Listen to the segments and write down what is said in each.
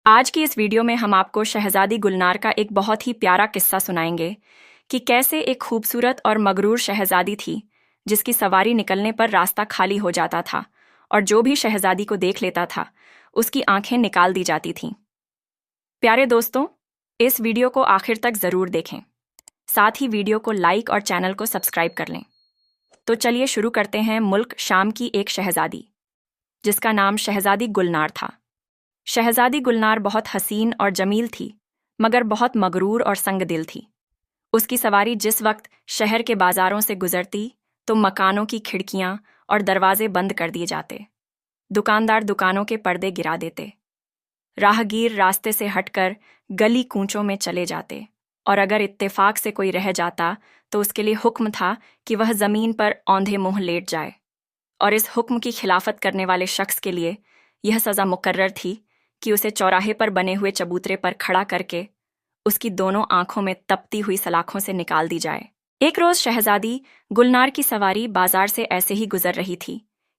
आज की इस वीडियो में हम आपको शहजादी गुलनार का एक बहुत ही प्यारा किस्सा सुनाएंगे कि कैसे एक खूबसूरत और मगरूर शहजादी थी जिसकी सवारी निकलने पर रास्ता खाली हो जाता था और जो भी शहजादी को देख लेता था उसकी आंखें निकाल दी जाती थीं। प्यारे दोस्तों, इस वीडियो को आखिर तक ज़रूर देखें। साथ ही वीडियो को लाइक और चैनल को सब्सक्राइब कर लें। तो चलिए शुरू करते हैं। मुल्क शाम की एक शहजादी जिसका नाम शहजादी गुलनार था। शहजादी गुलनार बहुत हसीन और जमील थी, मगर बहुत मगरूर और संगदिल थी। उसकी सवारी जिस वक्त शहर के बाजारों से गुजरती तो मकानों की खिड़कियां और दरवाजे बंद कर दिए जाते, दुकानदार दुकानों के पर्दे गिरा देते, राहगीर रास्ते से हटकर गली कूंचों में चले जाते, और अगर इत्तेफाक से कोई रह जाता तो उसके लिए हुक्म था कि वह जमीन पर औंधे मुंह लेट जाए। और इस हुक्म की खिलाफत करने वाले शख्स के लिए यह सज़ा मुकर्रर थी कि उसे चौराहे पर बने हुए चबूतरे पर खड़ा करके उसकी दोनों आंखों में तपती हुई सलाखों से निकाल दी जाए। एक रोज शहजादी गुलनार की सवारी बाजार से ऐसे ही गुजर रही थी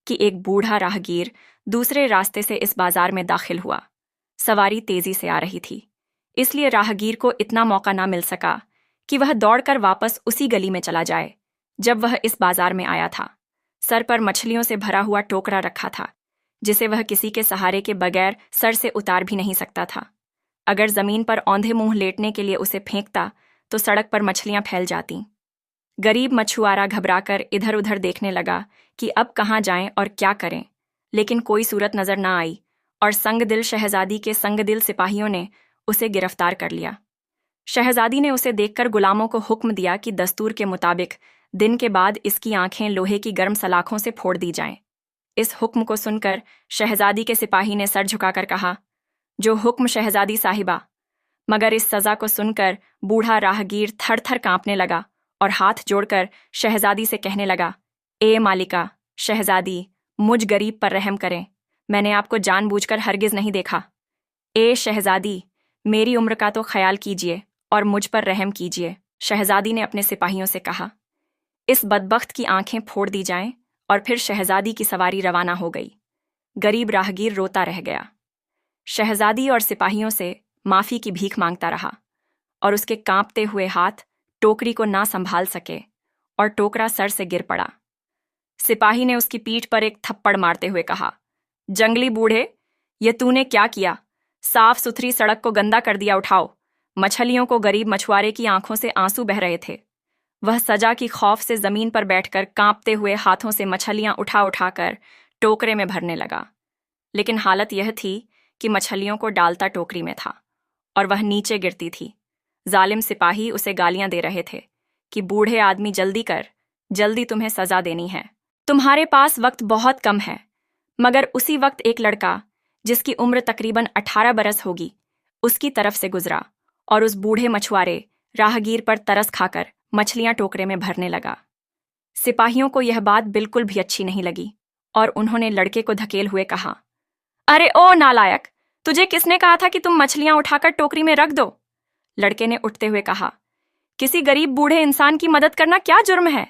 कि एक बूढ़ा राहगीर दूसरे रास्ते से इस बाजार में दाखिल हुआ। सवारी तेजी से आ रही थी, इसलिए राहगीर को इतना मौका ना मिल सका कि वह दौड़कर वापस उसी गली में चला जाए जब वह इस बाजार में आया था। सर पर मछलियों से भरा हुआ टोकरा रखा था जिसे वह किसी के सहारे के बगैर सर से उतार भी नहीं सकता था। अगर जमीन पर औंधे मुंह लेटने के लिए उसे फेंकता तो सड़क पर मछलियां फैल जातीं। गरीब मछुआरा घबराकर इधर उधर देखने लगा कि अब कहाँ जाएं और क्या करें, लेकिन कोई सूरत नजर ना आई और संगदिल शहजादी के संगदिल सिपाहियों ने उसे गिरफ्तार कर लिया। शहजादी ने उसे देखकर गुलामों को हुक्म दिया कि दस्तूर के मुताबिक दिन के बाद इसकी आंखें लोहे की गर्म सलाखों से फोड़ दी जाएं। इस हुक्म को सुनकर शहजादी के सिपाही ने सर झुकाकर कहा, जो हुक्म शहजादी साहिबा। मगर इस सजा को सुनकर बूढ़ा राहगीर थर थर कांपने लगा और हाथ जोड़कर शहजादी से कहने लगा, ए मालिका शहजादी, मुझ गरीब पर रहम करें, मैंने आपको जानबूझकर हरगिज नहीं देखा। ए शहजादी, मेरी उम्र का तो ख्याल कीजिए और मुझ पर रहम कीजिए। शहजादी ने अपने सिपाहियों से कहा। इस बदबख्त की आंखें फोड़ दी जाएं और फिर शहजादी की सवारी रवाना हो गई। गरीब राहगीर रोता रह गया। शहजादी और सिपाहियों से माफी की भीख मांगता रहा और उसके कांपते हुए हाथ टोकरी को ना संभाल सके और टोकरा सर से गिर पड़ा। सिपाही ने उसकी पीठ पर एक थप्पड़ मारते हुए कहा, जंगली बूढ़े, ये तूने क्या किया? साफ सुथरी सड़क को गंदा कर दिया। उठाओ। मछलियों को गरीब मछुआरे की आंखों से आंसू बह रहे थे। वह सजा की खौफ से जमीन पर बैठकर कांपते हुए हाथों से मछलियां उठा उठाकर टोकरे में भरने लगा। लेकिन हालत यह थी कि मछलियों को डालता टोकरी में था और वह नीचे गिरती थी। जालिम सिपाही उसे गालियां दे रहे थे कि बूढ़े आदमी, जल्दी कर, जल्दी तुम्हें सजा देनी है, तुम्हारे पास वक्त बहुत कम है। मगर उसी वक्त एक लड़का जिसकी उम्र तकरीबन 18 बरस होगी उसकी तरफ से गुजरा और उस बूढ़े मछुआरे राहगीर पर तरस खाकर मछलियां टोकरे में भरने लगा। सिपाहियों को यह बात बिल्कुल भी अच्छी नहीं लगी और उन्होंने लड़के को धकेल हुए कहा, अरे ओ नालायक, तुझे किसने कहा था कि तुम मछलियां उठाकर टोकरी में रख दो? लड़के ने उठते हुए कहा, किसी गरीब बूढ़े इंसान की मदद करना क्या जुर्म है?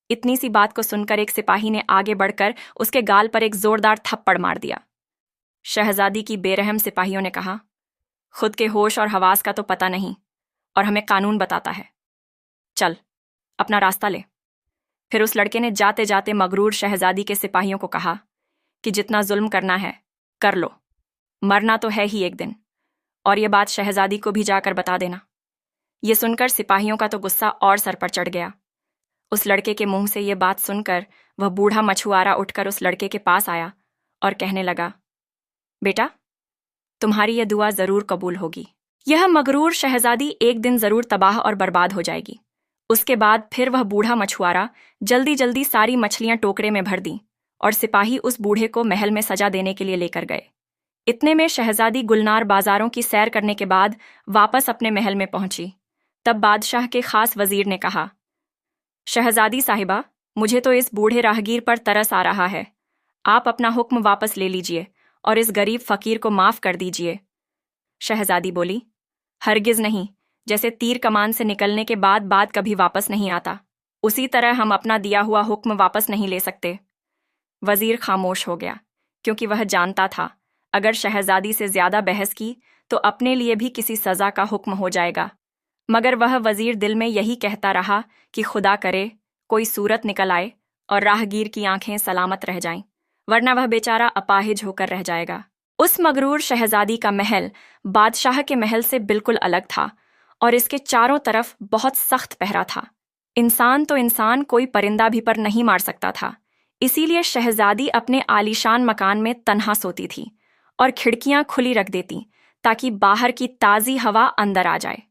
इतनी सी बात को सुनकर एक सिपाही ने आगे बढ़कर उसके गाल पर एक जोरदार थप्पड़ मार दिया। शहजादी की बेरहम सिपाहियों ने कहा, खुद के होश और हवास का तो पता नहीं और हमें कानून बताता है, चल अपना रास्ता ले। फिर उस लड़के ने जाते जाते मगरूर शहजादी के सिपाहियों को कहा कि जितना जुल्म करना है कर लो, मरना तो है ही एक दिन, और यह बात शहजादी को भी जाकर बता देना। यह सुनकर सिपाहियों का तो गुस्सा और सर पर चढ़ गया। उस लड़के के मुंह से यह बात सुनकर वह बूढ़ा मछुआरा उठकर उस लड़के के पास आया और कहने लगा, बेटा, तुम्हारी यह दुआ जरूर कबूल होगी। यह मगरूर शहजादी एक दिन जरूर तबाह और बर्बाद हो जाएगी। उसके बाद फिर वह बूढ़ा मछुआरा जल्दी जल्दी सारी मछलियां टोकरे में भर दी और सिपाही उस बूढ़े को महल में सजा देने के लिए लेकर गए। इतने में शहजादी गुलनार बाजारों की सैर करने के बाद वापस अपने महल में पहुंची। तब बादशाह के खास वजीर ने कहा, शहजादी साहिबा, मुझे तो इस बूढ़े राहगीर पर तरस आ रहा है। आप अपना हुक्म वापस ले लीजिए और इस गरीब फकीर को माफ कर दीजिए। शहजादी बोली, हरगिज नहीं। जैसे तीर कमान से निकलने के बाद बात कभी वापस नहीं आता, उसी तरह हम अपना दिया हुआ हुक्म वापस नहीं ले सकते। वजीर खामोश हो गया क्योंकि वह जानता था अगर शहजादी से ज्यादा बहस की तो अपने लिए भी किसी सजा का हुक्म हो जाएगा। मगर वह वजीर दिल में यही कहता रहा कि खुदा करे कोई सूरत निकल आए और राहगीर की आंखें सलामत रह जाएं, वरना वह बेचारा अपाहिज होकर रह जाएगा। उस मगरूर शहजादी का महल बादशाह के महल से बिल्कुल अलग था और इसके चारों तरफ बहुत सख्त पहरा था। इंसान तो इंसान, कोई परिंदा भी पर नहीं मार सकता था। इसीलिए शहजादी अपने आलीशान मकान में तन्हा सोती थी और खिड़कियां खुली रख देती ताकि बाहर की ताज़ी हवा अंदर आ जाए।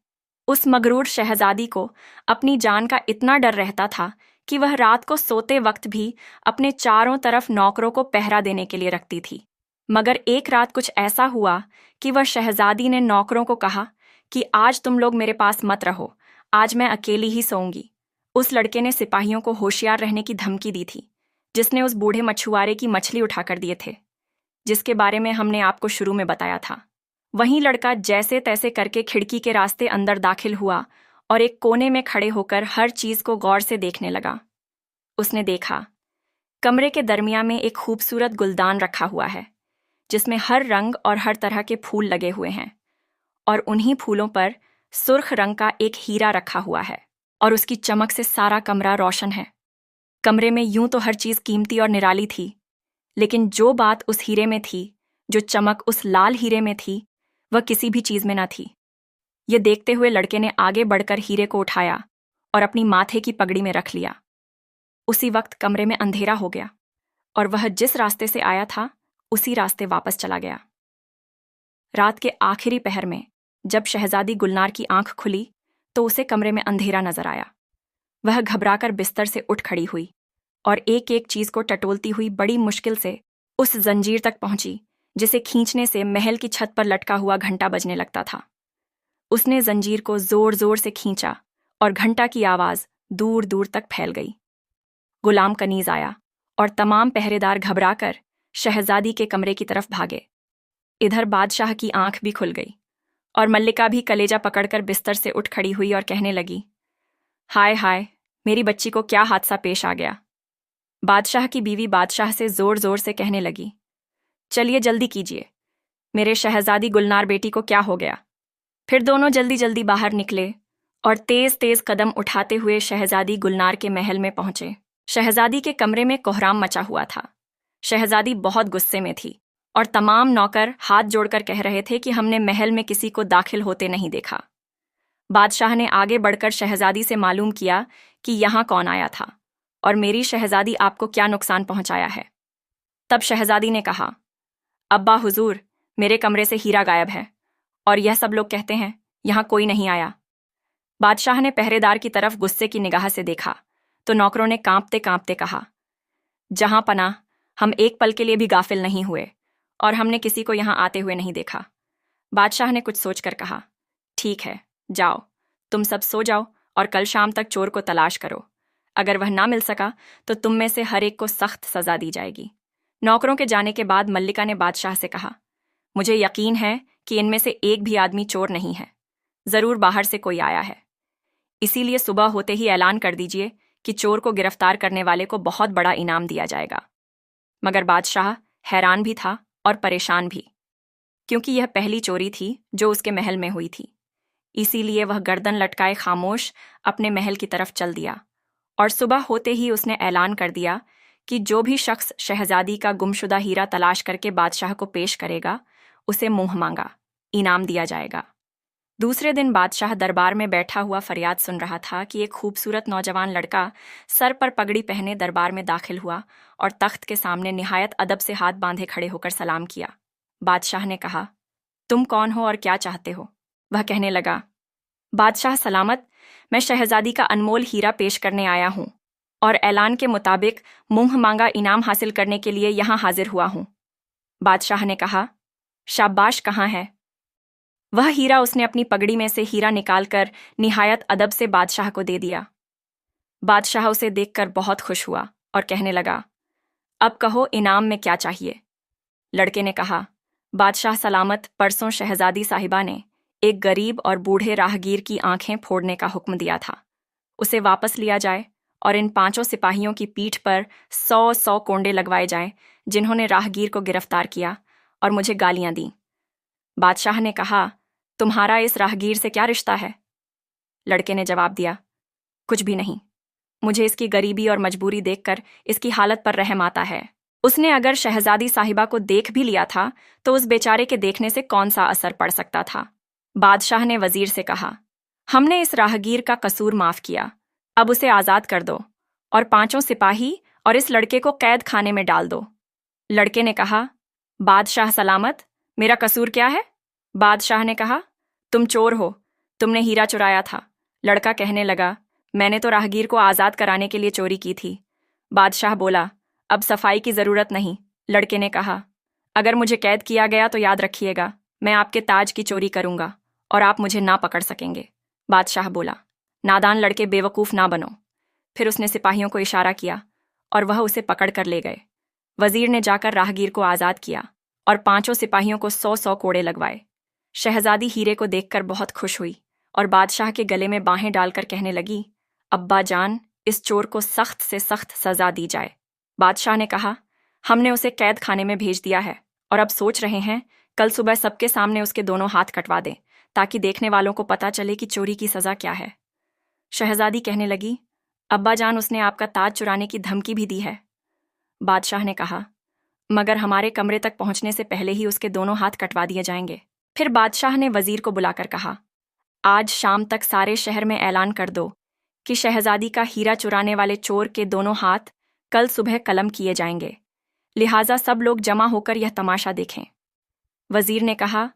उस मगरूर शहजादी को अपनी जान का इतना डर रहता था कि वह रात को सोते वक्त भी अपने चारों तरफ नौकरों को पहरा देने के लिए रखती थी। मगर एक रात कुछ ऐसा हुआ कि वह शहजादी ने नौकरों को कहा कि आज तुम लोग मेरे पास मत रहो, आज मैं अकेली ही सोऊंगी। उस लड़के ने सिपाहियों को होशियार रहने की धमकी दी थी, जिसने उस बूढ़े मछुआरे की मछली उठाकर दिए थे, जिसके बारे में हमने आपको शुरू में बताया था। वहीं लड़का जैसे तैसे करके खिड़की के रास्ते अंदर दाखिल हुआ और एक कोने में खड़े होकर हर चीज को गौर से देखने लगा। उसने देखा, कमरे के दरमियान में एक खूबसूरत गुलदान रखा हुआ है, जिसमें हर रंग और हर तरह के फूल लगे हुए हैं, और उन्हीं फूलों पर सुर्ख रंग का एक हीरा रखा हुआ है और उसकी चमक से सारा कमरा रोशन है। कमरे में यूं तो हर चीज कीमती और निराली थी, लेकिन जो बात उस हीरे में थी, जो चमक उस लाल हीरे में थी, वह किसी भी चीज में न थी। ये देखते हुए लड़के ने आगे बढ़कर हीरे को उठाया और अपनी माथे की पगड़ी में रख लिया। उसी वक्त कमरे में अंधेरा हो गया और वह जिस रास्ते से आया था उसी रास्ते वापस चला गया। रात के आखिरी पहर में जब शहजादी गुलनार की आंख खुली तो उसे कमरे में अंधेरा नजर आया। वह घबराकर बिस्तर से उठ खड़ी हुई और एक एक चीज को टटोलती हुई बड़ी मुश्किल से उस जंजीर तक पहुंची जिसे खींचने से महल की छत पर लटका हुआ घंटा बजने लगता था। उसने जंजीर को जोर जोर से खींचा और घंटा की आवाज दूर दूर तक फैल गई। गुलाम कनीज आया और तमाम पहरेदार घबराकर शहजादी के कमरे की तरफ भागे। इधर बादशाह की आंख भी खुल गई और मल्लिका भी कलेजा पकड़कर बिस्तर से उठ खड़ी हुई और कहने लगी, हाय हाय, मेरी बच्ची को क्या हादसा पेश आ गया। बादशाह की बीवी बादशाह से जोर जोर से कहने लगी, चलिए जल्दी कीजिए, मेरे शहजादी गुलनार बेटी को क्या हो गया। फिर दोनों जल्दी जल्दी बाहर निकले और तेज तेज कदम उठाते हुए शहजादी गुलनार के महल में पहुंचे। शहजादी के कमरे में कोहराम मचा हुआ था। शहजादी बहुत गुस्से में थी और तमाम नौकर हाथ जोड़कर कह रहे थे कि हमने महल में किसी को दाखिल होते नहीं देखा। बादशाह ने आगे बढ़कर शहजादी से मालूम किया कि यहाँ कौन आया था और मेरी शहजादी आपको क्या नुकसान पहुंचाया है। तब शहजादी ने कहा, अब्बा हुजूर, मेरे कमरे से हीरा गायब है और यह सब लोग कहते हैं यहाँ कोई नहीं आया। बादशाह ने पहरेदार की तरफ गुस्से की निगाह से देखा तो नौकरों ने कांपते कांपते कहा, जहां पनाह, हम एक पल के लिए भी गाफिल नहीं हुए और हमने किसी को यहाँ आते हुए नहीं देखा। बादशाह ने कुछ सोचकर कहा, ठीक है, जाओ, तुम सब सो जाओ और कल शाम तक चोर को तलाश करो। अगर वह ना मिल सका तो तुम में से हर एक को सख्त सजा दी जाएगी। नौकरों के जाने के बाद मल्लिका ने बादशाह से कहा, मुझे यकीन है कि इनमें से एक भी आदमी चोर नहीं है, जरूर बाहर से कोई आया है। इसीलिए सुबह होते ही ऐलान कर दीजिए कि चोर को गिरफ्तार करने वाले को बहुत बड़ा इनाम दिया जाएगा। मगर बादशाह हैरान भी था और परेशान भी, क्योंकि यह पहली चोरी थी जो उसके महल में हुई थी। इसीलिए वह गर्दन लटकाए खामोश अपने महल की तरफ चल दिया और सुबह होते ही उसने ऐलान कर दिया कि जो भी शख्स शहजादी का गुमशुदा हीरा तलाश करके बादशाह को पेश करेगा उसे मुंह मांगा इनाम दिया जाएगा। दूसरे दिन बादशाह दरबार में बैठा हुआ फरियाद सुन रहा था कि एक खूबसूरत नौजवान लड़का सर पर पगड़ी पहने दरबार में दाखिल हुआ और तख्त के सामने निहायत अदब से हाथ बांधे खड़े होकर सलाम किया। बादशाह ने कहा, तुम कौन हो और क्या चाहते हो? वह कहने लगा, बादशाह सलामत, मैं शहजादी का अनमोल हीरा पेश करने आया हूँ और ऐलान के मुताबिक मुंह मांगा इनाम हासिल करने के लिए यहाँ हाजिर हुआ हूँ। बादशाह ने कहा, शाबाश, कहाँ है? वह हीरा उसने अपनी पगड़ी में से हीरा निकालकर निहायत अदब से बादशाह को दे दिया। बादशाह उसे देखकर बहुत खुश हुआ और कहने लगा, अब कहो इनाम में क्या चाहिए? लड़के ने कहा, बादशाह सलामत, परसों शहजादी साहिबा ने एक गरीब और बूढ़े राहगीर की आंखें फोड़ने का हुक्म दिया था, उसे वापस लिया जाए और इन 5 सिपाहियों की पीठ पर 100-100 कोंडे लगवाए जाएं जिन्होंने राहगीर को गिरफ्तार किया और मुझे गालियां दी। बादशाह ने कहा, तुम्हारा इस राहगीर से क्या रिश्ता है? लड़के ने जवाब दिया, कुछ भी नहीं। मुझे इसकी गरीबी और मजबूरी देखकर इसकी हालत पर रहम आता है। उसने अगर शहजादी साहिबा को देख भी लिया था तो उस बेचारे के देखने से कौन सा असर पड़ सकता था। बादशाह ने वजीर से कहा, हमने इस राहगीर का कसूर माफ किया, अब उसे आज़ाद कर दो और 5 सिपाही और इस लड़के को कैद खाने में डाल दो। लड़के ने कहा, बादशाह सलामत, मेरा कसूर क्या है? बादशाह ने कहा, तुम चोर हो, तुमने हीरा चुराया था। लड़का कहने लगा, मैंने तो राहगीर को आज़ाद कराने के लिए चोरी की थी। बादशाह बोला, अब सफाई की ज़रूरत नहीं। लड़के ने कहा, अगर मुझे कैद किया गया तो याद रखिएगा, मैं आपके ताज की चोरी करूंगा और आप मुझे ना पकड़ सकेंगे। बादशाह बोला, नादान लड़के, बेवकूफ़ ना बनो। फिर उसने सिपाहियों को इशारा किया और वह उसे पकड़ कर ले गए। वजीर ने जाकर राहगीर को आज़ाद किया और 5 सिपाहियों को 100-100 कोड़े लगवाए। शहजादी हीरे को देखकर बहुत खुश हुई और बादशाह के गले में बाहें डालकर कहने लगी, अब्बा जान, इस चोर को सख्त से सख्त सजा दी जाए। बादशाह ने कहा, हमने उसे कैद खाने में भेज दिया है और अब सोच रहे हैं कल सुबह सबके सामने उसके दोनों हाथ कटवा दें ताकि देखने वालों को पता चले कि चोरी की सज़ा क्या है। शहजादी कहने लगी, अब्बा जान, उसने आपका ताज चुराने की धमकी भी दी है। बादशाह ने कहा, मगर हमारे कमरे तक पहुंचने से पहले ही उसके दोनों हाथ कटवा दिए जाएंगे। फिर बादशाह ने वजीर को बुलाकर कहा, आज शाम तक सारे शहर में ऐलान कर दो कि शहजादी का हीरा चुराने वाले चोर के दोनों हाथ कल सुबह कलम किए जाएंगे, लिहाजा सब लोग जमा होकर यह तमाशा देखें। वजीर ने कहा,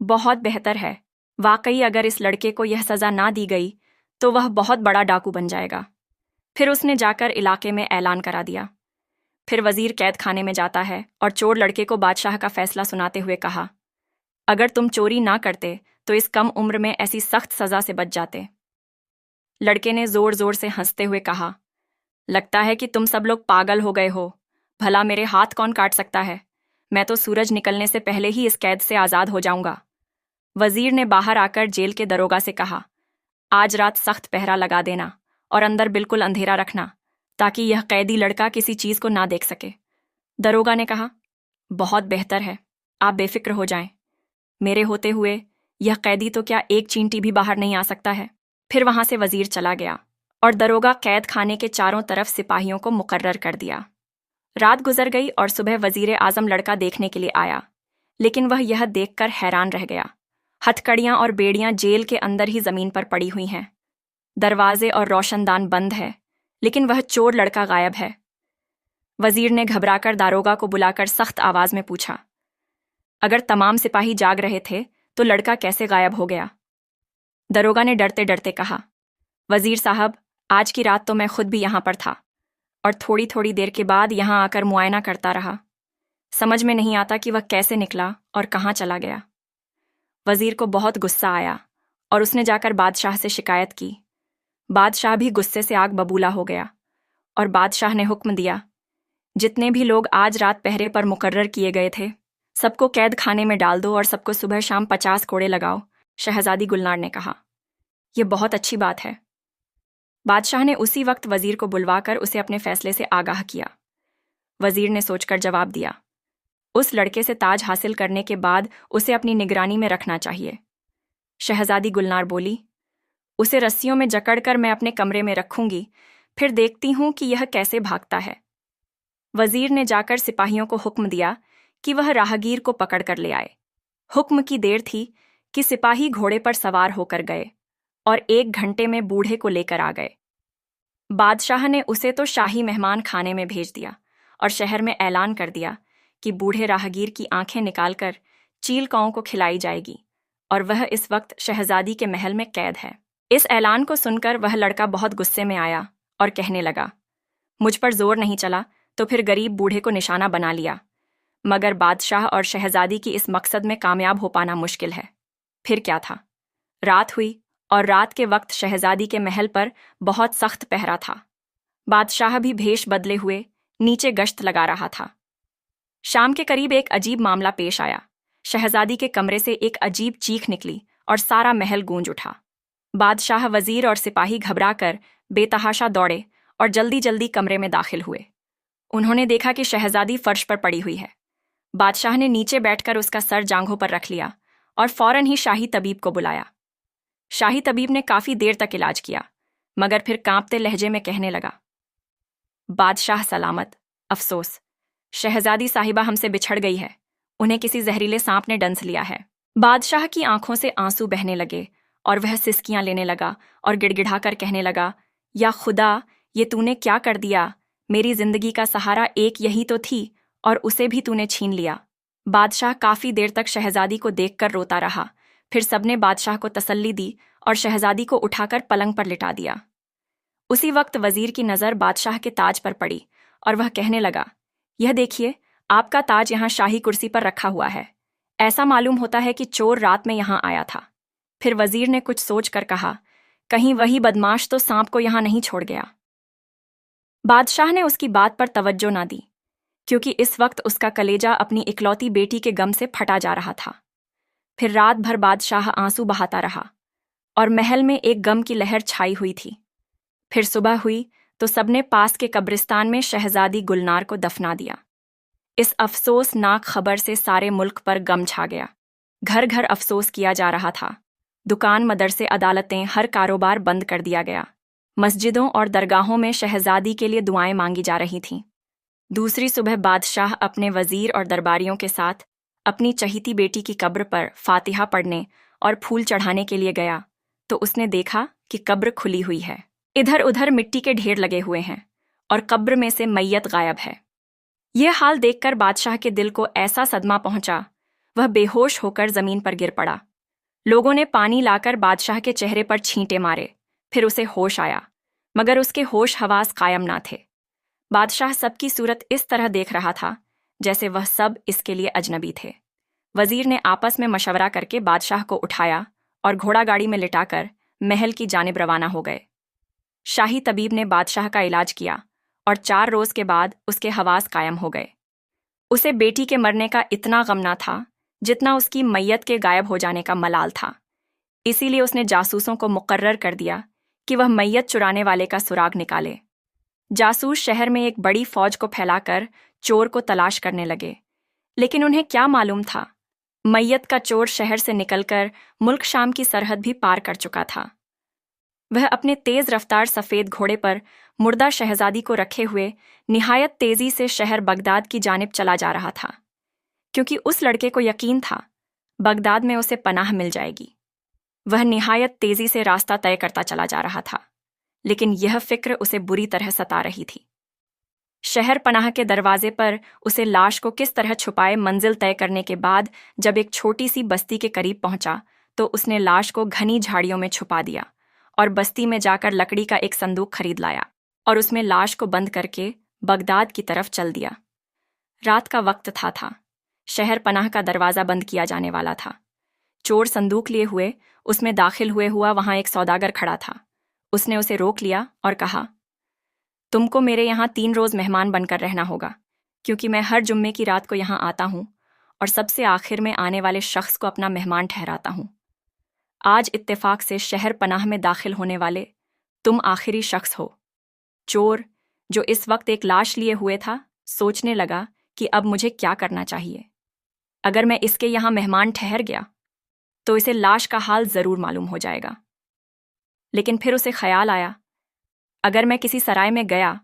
बहुत बेहतर है, वाकई अगर इस लड़के को यह सज़ा ना दी गई तो वह बहुत बड़ा डाकू बन जाएगा। फिर उसने जाकर इलाके में ऐलान करा दिया। फिर वजीर कैद खाने में जाता है और चोर लड़के को बादशाह का फैसला सुनाते हुए कहा, अगर तुम चोरी ना करते तो इस कम उम्र में ऐसी सख्त सज़ा से बच जाते। लड़के ने जोर जोर से हंसते हुए कहा, लगता है कि तुम सब लोग पागल हो गए हो। भला मेरे हाथ कौन काट सकता है? मैं तो सूरज निकलने से पहले ही इस कैद से आज़ाद हो जाऊंगा। वजीर ने बाहर आकर जेल के दरोगा से कहा, आज रात सख्त पहरा लगा देना और अंदर बिल्कुल अंधेरा रखना ताकि यह कैदी लड़का किसी चीज़ को ना देख सके। दरोगा ने कहा, बहुत बेहतर है, आप बेफिक्र हो जाएं। मेरे होते हुए यह कैदी तो क्या एक चींटी भी बाहर नहीं आ सकता है। फिर वहां से वजीर चला गया और दरोगा कैद खाने के चारों तरफ सिपाहियों को मुकर्रर कर दिया। रात गुजर गई और सुबह वजीर आजम लड़का देखने के लिए आया, लेकिन वह यह देखकर हैरान रह गया। हथकड़ियां और बेड़ियां जेल के अंदर ही जमीन पर पड़ी हुई हैं। दरवाजे और रोशनदान बंद है, लेकिन वह चोर लड़का गायब है। वजीर ने घबराकर दारोगा को बुलाकर सख्त आवाज में पूछा, अगर तमाम सिपाही जाग रहे थे तो लड़का कैसे गायब हो गया? दरोगा ने डरते डरते कहा, वजीर साहब, आज की रात तो मैं खुद भी यहां पर था और थोड़ी थोड़ी देर के बाद यहां आकर मुआयना करता रहा। समझ में नहीं आता कि वह कैसे निकला और कहाँ चला गया। वजीर को बहुत गुस्सा आया और उसने जाकर बादशाह से शिकायत की। बादशाह भी गुस्से से आग बबूला हो गया और बादशाह ने हुक्म दिया, जितने भी लोग आज रात पहरे पर मुकर्रर किए गए थे सबको कैद खाने में डाल दो और सबको सुबह शाम 50 कोड़े लगाओ। शहजादी गुलनार ने कहा, यह बहुत अच्छी बात है। बादशाह ने उसी वक्त वजीर को बुलवाकर उसे अपने फैसले से आगाह किया। वजीर ने सोचकर जवाब दिया, उस लड़के से ताज हासिल करने के बाद उसे अपनी निगरानी में रखना चाहिए। शहजादी गुलनार बोली, उसे रस्सियों में जकड़कर मैं अपने कमरे में रखूंगी, फिर देखती हूं कि यह कैसे भागता है। वजीर ने जाकर सिपाहियों को हुक्म दिया कि वह राहगीर को पकड़ कर ले आए। हुक्म की देर थी कि सिपाही घोड़े पर सवार होकर गए और 1 घंटे में बूढ़े को लेकर आ गए। बादशाह ने उसे तो शाही मेहमान खाने में भेज दिया और शहर में ऐलान कर दिया कि बूढ़े राहगीर की आंखें निकालकर चील कौओं को खिलाई जाएगी और वह इस वक्त शहजादी के महल में कैद है। इस ऐलान को सुनकर वह लड़का बहुत गुस्से में आया और कहने लगा, मुझ पर जोर नहीं चला तो फिर गरीब बूढ़े को निशाना बना लिया, मगर बादशाह और शहजादी की इस मकसद में कामयाब हो पाना मुश्किल है। फिर क्या था, रात हुई और रात के वक्त शहजादी के महल पर बहुत सख्त पहरा था। बादशाह भी भेष बदले हुए नीचे गश्त लगा रहा था। शाम के करीब एक अजीब मामला पेश आया। शहजादी के कमरे से एक अजीब चीख निकली और सारा महल गूंज उठा। बादशाह, वजीर और सिपाही घबराकर बेतहाशा दौड़े और जल्दी जल्दी कमरे में दाखिल हुए। उन्होंने देखा कि शहजादी फर्श पर पड़ी हुई है। बादशाह ने नीचे बैठकर उसका सर जांघों पर रख लिया और फौरन ही शाही तबीब को बुलाया। शाही तबीब ने काफी देर तक इलाज किया, मगर फिर कांपते लहजे में कहने लगा, बादशाह सलामत। अफसोस, शहजादी साहिबा हमसे बिछड़ गई है। उन्हें किसी जहरीले सांप ने डंस लिया है। बादशाह की आंखों से आंसू बहने लगे और वह सिसकियां लेने लगा और गिड़गिड़ाकर कहने लगा, या खुदा, ये तूने क्या कर दिया? मेरी जिंदगी का सहारा एक यही तो थी और उसे भी तूने छीन लिया। बादशाह काफी देर तक शहजादी को देखकर रोता रहा। फिर सबने बादशाह को तसल्ली दी और शहजादी को उठाकर पलंग पर लिटा दिया। उसी वक्त वजीर की नजर बादशाह के ताज पर पड़ी और वह कहने लगा, यह देखिए, आपका ताज यहाँ शाही कुर्सी पर रखा हुआ है। ऐसा मालूम होता है कि चोर रात में यहाँ आया था। फिर वजीर ने कुछ सोच कर कहा, कहीं वही बदमाश तो सांप को यहाँ नहीं छोड़ गया। बादशाह ने उसकी बात पर तवज्जो ना दी, क्योंकि इस वक्त उसका कलेजा अपनी इकलौती बेटी के गम से फटा जा रहा था। फिर रात भर बादशाह आंसू बहाता रहा और महल में एक गम की लहर छाई हुई थी। फिर सुबह हुई तो सबने पास के कब्रिस्तान में शहजादी गुलनार को दफना दिया। इस अफसोसनाक खबर से सारे मुल्क पर गम छा गया। घर घर अफसोस किया जा रहा था। दुकान, मदरसे, अदालतें, हर कारोबार बंद कर दिया गया। मस्जिदों और दरगाहों में शहजादी के लिए दुआएं मांगी जा रही थीं। दूसरी सुबह बादशाह अपने वजीर और दरबारियों के साथ अपनी चहीती बेटी की कब्र पर फातिहा पढ़ने और फूल चढ़ाने के लिए गया तो उसने देखा कि कब्र खुली हुई है। इधर उधर मिट्टी के ढेर लगे हुए हैं और कब्र में से मैयत गायब है। यह हाल देखकर बादशाह के दिल को ऐसा सदमा पहुंचा, वह बेहोश होकर जमीन पर गिर पड़ा। लोगों ने पानी लाकर बादशाह के चेहरे पर छींटे मारे। फिर उसे होश आया, मगर उसके होश हवास कायम ना थे। बादशाह सबकी सूरत इस तरह देख रहा था जैसे वह सब इसके लिए अजनबी थे। वजीर ने आपस में मशवरा करके बादशाह को उठाया और घोड़ा गाड़ी में लिटाकर महल की जानिब रवाना हो गए। शाही तबीब ने बादशाह का इलाज किया और 4 रोज के बाद उसके हवास कायम हो गए। उसे बेटी के मरने का इतना गम ना था जितना उसकी मैयत के गायब हो जाने का मलाल था। इसीलिए उसने जासूसों को मुकर्रर कर दिया कि वह मैयत चुराने वाले का सुराग निकाले। जासूस शहर में एक बड़ी फौज को फैलाकर चोर को तलाश करने लगे, लेकिन उन्हें क्या मालूम था, मैयत का चोर शहर से निकलकर मुल्क शाम की सरहद भी पार कर चुका था। वह अपने तेज रफ्तार सफेद घोड़े पर मुर्दा शहजादी को रखे हुए निहायत तेजी से शहर बगदाद की जानिब चला जा रहा था, क्योंकि उस लड़के को यकीन था बगदाद में उसे पनाह मिल जाएगी। वह निहायत तेजी से रास्ता तय करता चला जा रहा था, लेकिन यह फिक्र उसे बुरी तरह सता रही थी। शहर पनाह के दरवाजे पर उसे लाश को किस तरह छुपाए मंजिल तय करने के बाद जब एक छोटी सी बस्ती के करीब पहुंचा तो उसने लाश को घनी झाड़ियों में छुपा दिया और बस्ती में जाकर लकड़ी का एक संदूक खरीद लाया और उसमें लाश को बंद करके बगदाद की तरफ चल दिया। रात का वक्त था। शहर पनाह का दरवाज़ा बंद किया जाने वाला था। चोर संदूक लिए हुए उसमें दाखिल हुआ वहां एक सौदागर खड़ा था। उसने उसे रोक लिया और कहा, तुमको मेरे यहाँ 3 रोज मेहमान बनकर रहना होगा, क्योंकि मैं हर जुम्मे की रात को यहाँ आता हूँ और सबसे आखिर में आने वाले शख्स को अपना मेहमान ठहराता हूँ। आज इत्तेफाक से शहर पनाह में दाखिल होने वाले तुम आखिरी शख्स हो। चोर, जो इस वक्त एक लाश लिए हुए था, सोचने लगा कि अब मुझे क्या करना चाहिए। अगर मैं इसके यहाँ मेहमान ठहर गया तो इसे लाश का हाल जरूर मालूम हो जाएगा। लेकिन फिर उसे ख्याल आया, अगर मैं किसी सराय में गया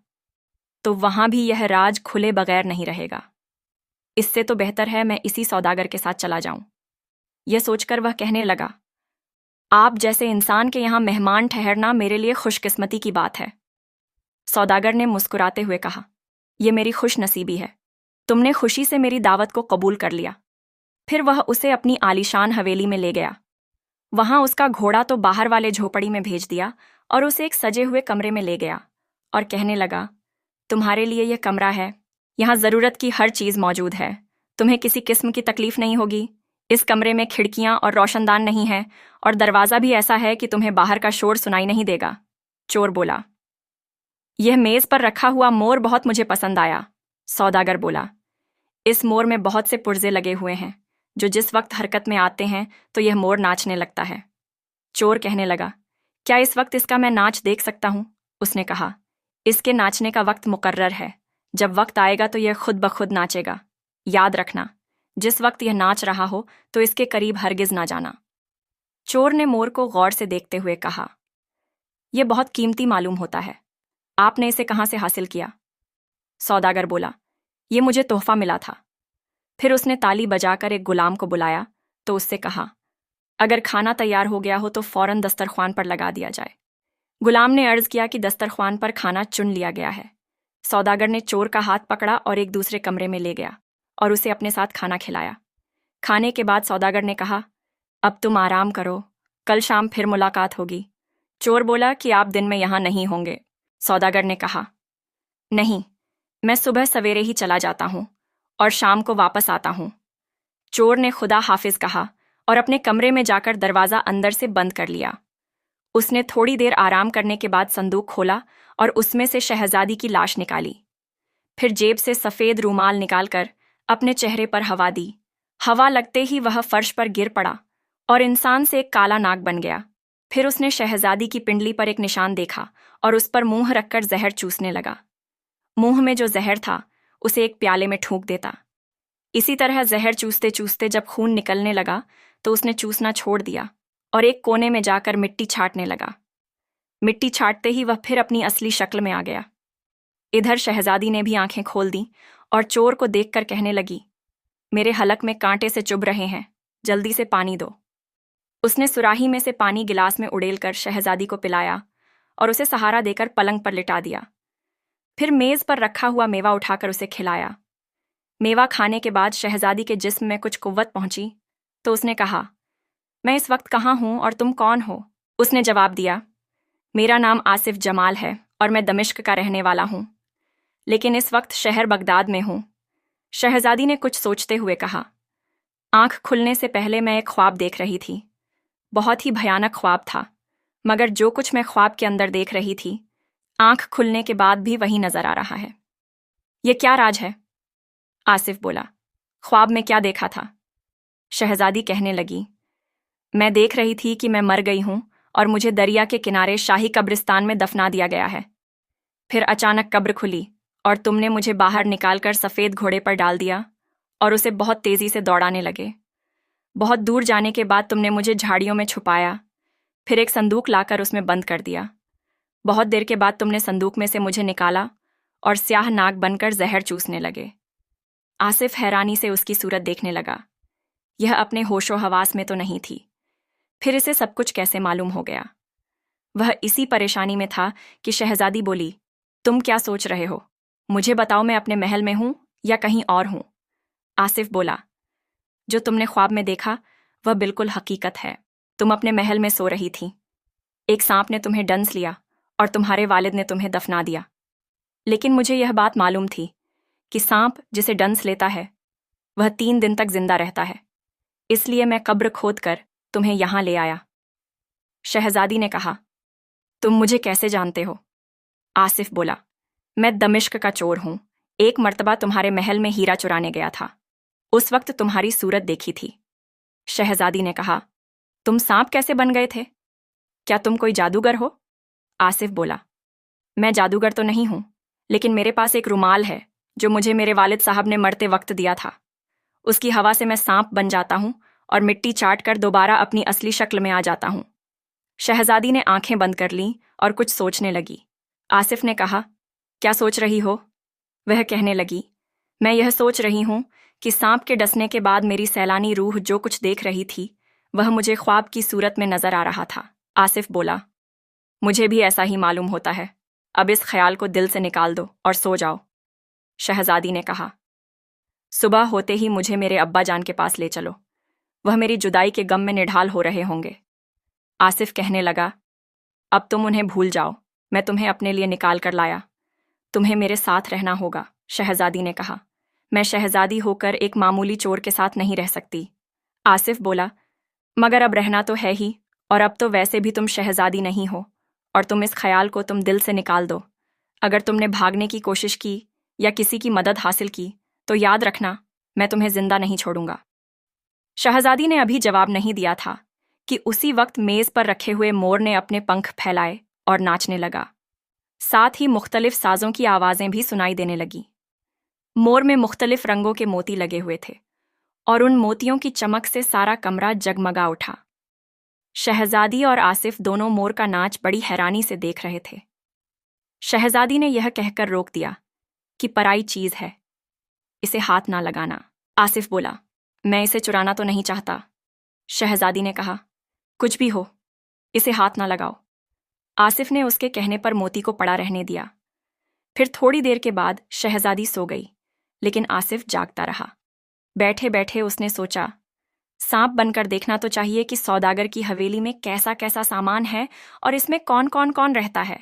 तो वहां भी यह राज खुले बगैर नहीं रहेगा। इससे तो बेहतर है मैं इसी सौदागर के साथ चला जाऊं। यह सोचकर वह कहने लगा, आप जैसे इंसान के यहाँ मेहमान ठहरना मेरे लिए खुशकिस्मती की बात है। सौदागर ने मुस्कुराते हुए कहा, यह मेरी खुश नसीबी है, तुमने खुशी से मेरी दावत को कबूल कर लिया। फिर वह उसे अपनी आलीशान हवेली में ले गया। वहां उसका घोड़ा तो बाहर वाले झोपड़ी में भेज दिया और उसे एक सजे हुए कमरे में ले गया और कहने लगा, तुम्हारे लिए यह कमरा है, यहाँ ज़रूरत की हर चीज़ मौजूद है, तुम्हें किसी किस्म की तकलीफ नहीं होगी। इस कमरे में खिड़कियां और रोशनदान नहीं है और दरवाज़ा भी ऐसा है कि तुम्हें बाहर का शोर सुनाई नहीं देगा। चोर बोला, यह मेज़ पर रखा हुआ मोर बहुत मुझे पसंद आया। सौदागर बोला, इस मोर में बहुत से पुर्जे लगे हुए हैं, जो जिस वक्त हरकत में आते हैं तो यह मोर नाचने लगता है। चोर कहने लगा, क्या इस वक्त इसका मैं नाच देख सकता हूँ? उसने कहा, इसके नाचने का वक्त मुकर्रर है, जब वक्त आएगा तो यह खुद ब खुद नाचेगा। याद रखना, जिस वक्त यह नाच रहा हो तो इसके करीब हरगिज ना जाना। चोर ने मोर को गौर से देखते हुए कहा, यह बहुत कीमती मालूम होता है, आपने इसे कहाँ से हासिल किया? सौदागर बोला, यह मुझे तोहफा मिला था। फिर उसने ताली बजाकर एक गुलाम को बुलाया तो उससे कहा, अगर खाना तैयार हो गया हो तो फौरन दस्तरख्वान पर लगा दिया जाए। गुलाम ने अर्ज किया कि दस्तरख्वान पर खाना चुन लिया गया है। सौदागर ने चोर का हाथ पकड़ा और एक दूसरे कमरे में ले गया और उसे अपने साथ खाना खिलाया। खाने के बाद सौदागर ने कहा, अब तुम आराम करो, कल शाम फिर मुलाकात होगी। चोर बोला कि आप दिन में यहाँ नहीं होंगे। सौदागर ने कहा, नहीं, मैं सुबह सवेरे ही चला जाता हूँ और शाम को वापस आता हूँ। चोर ने खुदा हाफिज कहा और अपने कमरे में जाकर दरवाज़ा अंदर से बंद कर लिया। उसने थोड़ी देर आराम करने के बाद संदूक खोला और उसमें से शहजादी की लाश निकाली। फिर जेब से सफ़ेद रूमाल निकालकर अपने चेहरे पर हवा दी। हवा लगते ही वह फर्श पर गिर पड़ा और इंसान से एक काला नाग बन गया। फिर उसने शहजादी की पिंडली पर एक निशान देखा और उस पर मुंह रखकर जहर चूसने लगा। मुंह में जो जहर था उसे एक प्याले में ठूंक देता। इसी तरह जहर चूसते चूसते जब खून निकलने लगा तो उसने चूसना छोड़ दिया और एक कोने में जाकर मिट्टी छाटने लगा। मिट्टी छाटते ही वह फिर अपनी असली शक्ल में आ गया। इधर शहजादी ने भी आंखें खोल दी और चोर को देखकर कहने लगी, मेरे हलक में कांटे से चुभ रहे हैं, जल्दी से पानी दो। उसने सुराही में से पानी गिलास में उड़ेलकर शहजादी को पिलाया और उसे सहारा देकर पलंग पर लिटा दिया। फिर मेज पर रखा हुआ मेवा उठाकर उसे खिलाया। मेवा खाने के बाद शहजादी के जिस्म में कुछ कुव्वत पहुंची तो उसने कहा, मैं इस वक्त कहाँ हूं और तुम कौन हो? उसने जवाब दिया, मेरा नाम आसिफ जमाल है और मैं दमिश्क का रहने वाला हूं, लेकिन इस वक्त शहर बगदाद में हूं। शहजादी ने कुछ सोचते हुए कहा, आंख खुलने से पहले मैं एक ख्वाब देख रही थी। बहुत ही भयानक ख्वाब था, मगर जो कुछ मैं ख्वाब के अंदर देख रही थी आंख खुलने के बाद भी वही नजर आ रहा है। यह क्या राज है? आसिफ बोला, ख्वाब में क्या देखा था? शहजादी कहने लगी, मैं देख रही थी कि मैं मर गई हूं और मुझे दरिया के किनारे शाही कब्रिस्तान में दफना दिया गया है। फिर अचानक कब्र खुली और तुमने मुझे बाहर निकालकर सफ़ेद घोड़े पर डाल दिया और उसे बहुत तेज़ी से दौड़ाने लगे। बहुत दूर जाने के बाद तुमने मुझे झाड़ियों में छुपाया, फिर एक संदूक लाकर उसमें बंद कर दिया। बहुत देर के बाद तुमने संदूक में से मुझे निकाला और स्याह नाग बनकर जहर चूसने लगे। आसिफ हैरानी से उसकी सूरत देखने लगा। यह अपने होशो हवास में तो नहीं थी, फिर इसे सब कुछ कैसे मालूम हो गया? वह इसी परेशानी में था कि शहजादी बोली, तुम क्या सोच रहे हो? मुझे बताओ, मैं अपने महल में हूं या कहीं और हूं? आसिफ बोला, जो तुमने ख्वाब में देखा वह बिल्कुल हकीकत है। तुम अपने महल में सो रही थी। एक सांप ने तुम्हें डंस लिया और तुम्हारे वालिद ने तुम्हें दफना दिया। लेकिन मुझे यह बात मालूम थी कि सांप जिसे डंस लेता है वह 3 दिन तक जिंदा रहता है, इसलिए मैं कब्र खोद कर तुम्हें यहां ले आया। शहजादी ने कहा, तुम मुझे कैसे जानते हो? आसिफ बोला, मैं दमिश्क का चोर हूं। एक मर्तबा तुम्हारे महल में हीरा चुराने गया था, उस वक्त तुम्हारी सूरत देखी थी। शहजादी ने कहा, तुम सांप कैसे बन गए थे? क्या तुम कोई जादूगर हो? आसिफ बोला, मैं जादूगर तो नहीं हूं, लेकिन मेरे पास एक रुमाल है जो मुझे मेरे वालिद साहब ने मरते वक्त दिया था। उसकी हवा से मैं सांप बन जाता हूं और मिट्टी चाट कर दोबारा अपनी असली शक्ल में आ जाता हूं। शहजादी ने आंखें बंद कर लीं और कुछ सोचने लगी। आसिफ ने कहा, क्या सोच रही हो? वह कहने लगी, मैं यह सोच रही हूं कि सांप के डसने के बाद मेरी सैलानी रूह जो कुछ देख रही थी वह मुझे ख्वाब की सूरत में नजर आ रहा था। आसिफ बोला, मुझे भी ऐसा ही मालूम होता है। अब इस ख्याल को दिल से निकाल दो और सो जाओ। शहजादी ने कहा, सुबह होते ही मुझे मेरे अब्बा जान के पास ले चलो, वह मेरी जुदाई के गम में निढाल हो रहे होंगे। आसिफ कहने लगा, अब तुम उन्हें भूल जाओ, मैं तुम्हें अपने लिए निकाल कर लाया, तुम्हें मेरे साथ रहना होगा। शहजादी ने कहा, मैं शहजादी होकर एक मामूली चोर के साथ नहीं रह सकती। आसिफ बोला, मगर अब रहना तो है ही, और अब तो वैसे भी तुम शहजादी नहीं हो, और तुम इस ख्याल को तुम दिल से निकाल दो। अगर तुमने भागने की कोशिश की या किसी की मदद हासिल की तो याद रखना, मैं तुम्हें जिंदा नहीं छोड़ूंगा। शहजादी ने अभी जवाब नहीं दिया था कि उसी वक्त मेज पर रखे हुए मोर ने अपने पंख फैलाए और नाचने लगा। साथ ही मुख्तलिफ साजों की आवाजें भी सुनाई देने लगी। मोर में मुख्तलिफ रंगों के मोती लगे हुए थे और उन मोतियों की चमक से सारा कमरा जगमगा उठा। शहजादी और आसिफ दोनों मोर का नाच बड़ी हैरानी से देख रहे थे। शहजादी ने यह कहकर रोक दिया कि पराई चीज है, इसे हाथ ना लगाना। आसिफ बोला, मैं इसे चुराना तो नहीं चाहता। शहजादी ने कहा, कुछ भी हो, इसे हाथ ना लगाओ। आसिफ ने उसके कहने पर मोती को पड़ा रहने दिया। फिर थोड़ी देर के बाद शहजादी सो गई, लेकिन आसिफ जागता रहा। बैठे बैठे उसने सोचा, सांप बनकर देखना तो चाहिए कि सौदागर की हवेली में कैसा कैसा सामान है और इसमें कौन कौन कौन रहता है।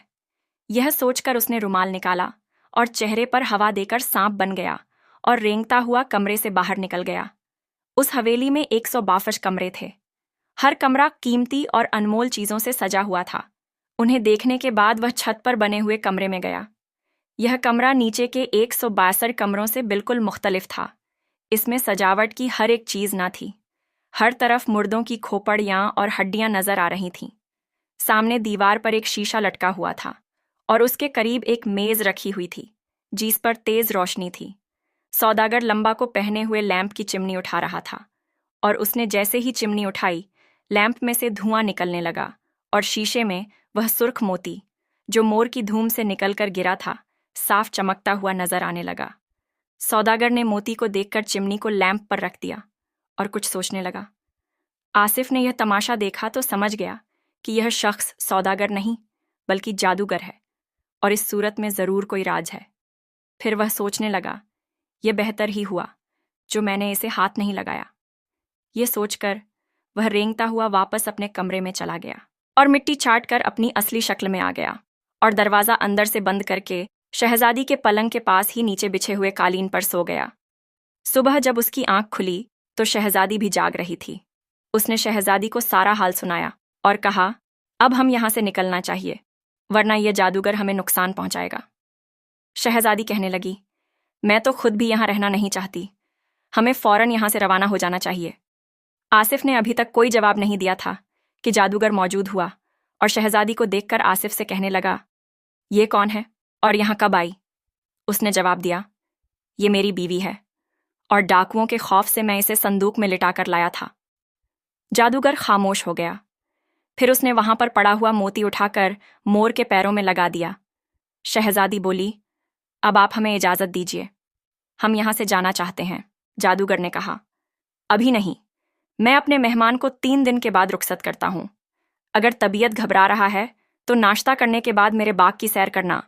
यह सोचकर उसने रुमाल निकाला और चेहरे पर हवा देकर सांप बन गया और रेंगता हुआ कमरे से बाहर निकल गया। उस हवेली में 162 कमरे थे। हर कमरा कीमती और अनमोल चीजों से सजा हुआ था। उन्हें देखने के बाद वह छत पर बने हुए कमरे में गया। यह कमरा नीचे के 162 कमरों से बिल्कुल मुख्तलिफ था। इसमें सजावट की हर एक चीज न थी। हर तरफ मुर्दों की खोपड़ियां और हड्डियां नजर आ रही थीं। सामने दीवार पर एक शीशा लटका हुआ था और उसके करीब एक मेज रखी हुई थी जिस पर तेज रोशनी थी। सौदागर लंबा को पहने हुए लैंप की चिमनी उठा रहा था और उसने जैसे ही चिमनी उठाई, लैंप में से धुआं निकलने लगा और शीशे में वह सुर्ख मोती, जो मोर की धूम से निकलकर गिरा था, साफ चमकता हुआ नजर आने लगा। सौदागर ने मोती को देखकर चिमनी को लैंप पर रख दिया और कुछ सोचने लगा। आसिफ ने यह तमाशा देखा तो समझ गया कि यह शख्स सौदागर नहीं बल्कि जादूगर है और इस सूरत में जरूर कोई राज है। फिर वह सोचने लगा, यह बेहतर ही हुआ जो मैंने इसे हाथ नहीं लगाया। यह सोचकर वह रेंगता हुआ वापस अपने कमरे में चला गया और मिट्टी चाट कर अपनी असली शक्ल में आ गया और दरवाजा अंदर से बंद करके शहजादी के पलंग के पास ही नीचे बिछे हुए कालीन पर सो गया। सुबह जब उसकी आंख खुली तो शहजादी भी जाग रही थी। उसने शहजादी को सारा हाल सुनाया और कहा, अब हम यहां से निकलना चाहिए, वरना यह जादूगर हमें नुकसान पहुंचाएगा। शहजादी कहने लगी, मैं तो खुद भी यहां रहना नहीं चाहती, हमें फौरन यहां से रवाना हो जाना चाहिए। आसिफ ने अभी तक कोई जवाब नहीं दिया था कि जादूगर मौजूद हुआ और शहजादी को देखकर आसिफ से कहने लगा, ये कौन है और यहां कब आई? उसने जवाब दिया, ये मेरी बीवी है और डाकुओं के खौफ से मैं इसे संदूक में लिटाकर लाया था। जादूगर खामोश हो गया। फिर उसने वहां पर पड़ा हुआ मोती उठाकर मोर के पैरों में लगा दिया। शहजादी बोली, अब आप हमें इजाजत दीजिए, हम यहां से जाना चाहते हैं। जादूगर ने कहा, अभी नहीं, मैं अपने मेहमान को 3 दिन के बाद रुखसत करता हूं। अगर तबीयत घबरा रहा है तो नाश्ता करने के बाद मेरे बाग की सैर करना,